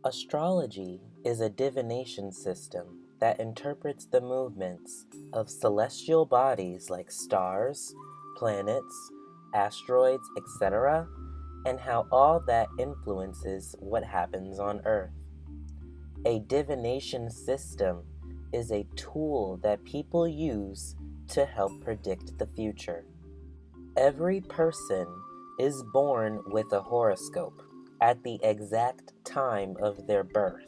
Astrology is a divination system that interprets the movements of celestial bodies like stars, planets, asteroids, etc., and how all that influences what happens on Earth. A divination system is a tool that people use to help predict the future. Every person is born with a horoscope at the exact time of their birth.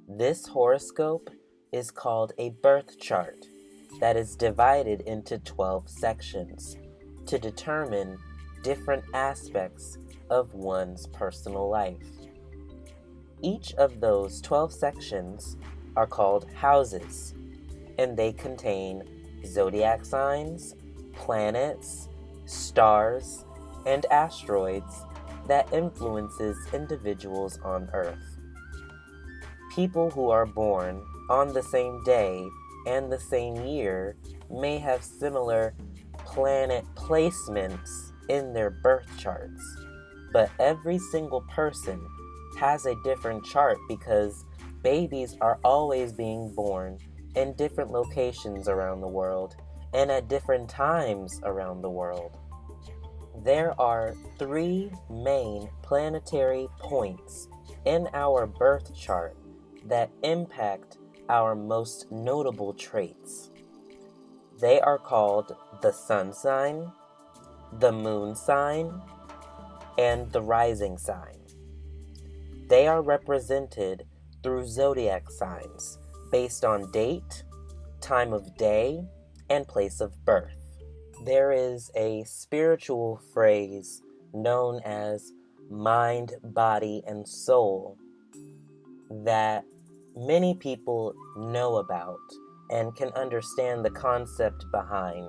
This horoscope is called a birth chart that is divided into 12 sections to determine different aspects of one's personal life. Each of those 12 sections are called houses, and they contain zodiac signs, planets, stars, and asteroids that influences individuals on Earth. People who are born on the same day and the same year may have similar planet placements in their birth charts, but every single person has a different chart because babies are always being born in different locations around the world and at different times around the world. There are 3 main planetary points in our birth chart that impact our most notable traits. They are called the sun sign, the moon sign, and the rising sign. They are represented through zodiac signs based on date, time of day, and place of birth. There is a spiritual phrase known as mind, body, and soul that many people know about and can understand the concept behind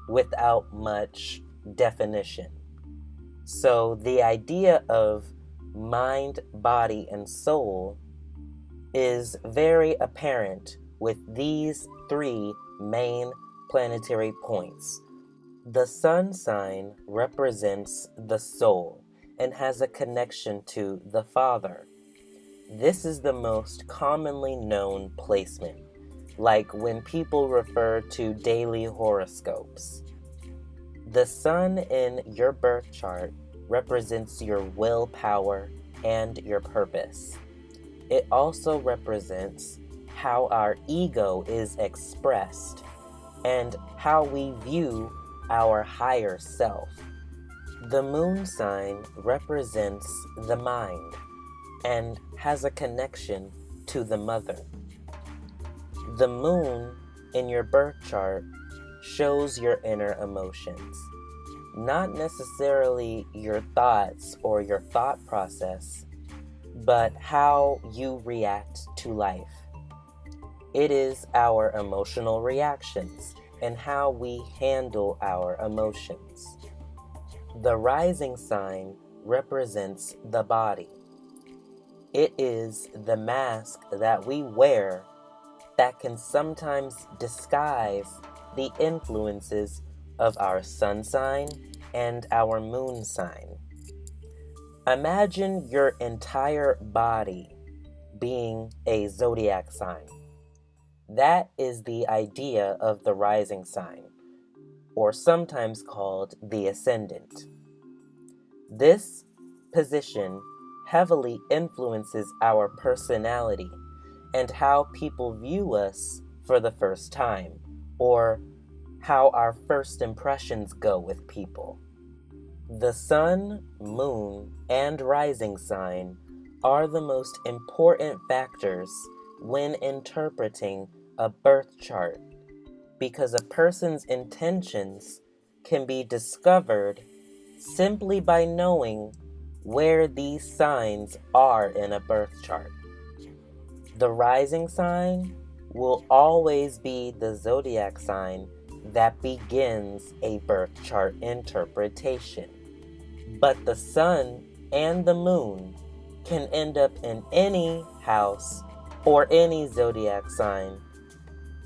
without much definition. So the idea of mind, body, and soul is very apparent with these 3 main planetary points. The sun sign represents the soul and has a connection to the Father. This is the most commonly known placement, like when people refer to daily horoscopes. The sun in your birth chart represents your willpower and your purpose. It also represents how our ego is expressed and how we view our higher self. The moon sign represents the mind and has a connection to the mother. The moon in your birth chart shows your inner emotions, not necessarily your thoughts or your thought process, but how you react to life. It is our emotional reactions and how we handle our emotions. The rising sign represents the body. It is the mask that we wear that can sometimes disguise the influences of our sun sign and our moon sign. Imagine your entire body being a zodiac sign. That is the idea of the rising sign, or sometimes called the ascendant. This position heavily influences our personality and how people view us for the first time, or how our first impressions go with people. The sun, moon, and rising sign are the most important factors when interpreting a birth chart because a person's intentions can be discovered simply by knowing where these signs are in a birth chart. The rising sign will always be the zodiac sign that begins a birth chart interpretation. But the sun and the moon can end up in any house or any zodiac sign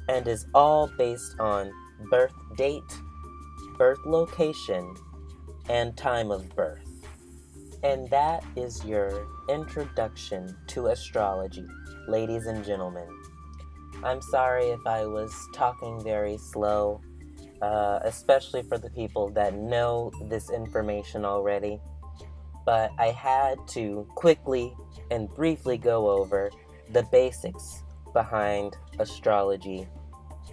and is all based on birth date, birth location, and time of birth. And that is your introduction to astrology, ladies and gentlemen. I'm sorry if I was talking very slow, especially for the people that know this information already. But I had to quickly and briefly go over the basics behind astrology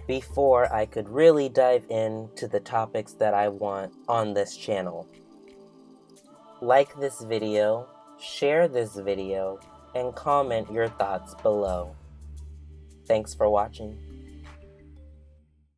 before I could really dive into the topics that I want on this channel. Like this video, share this video, and comment your thoughts below. Thanks for watching.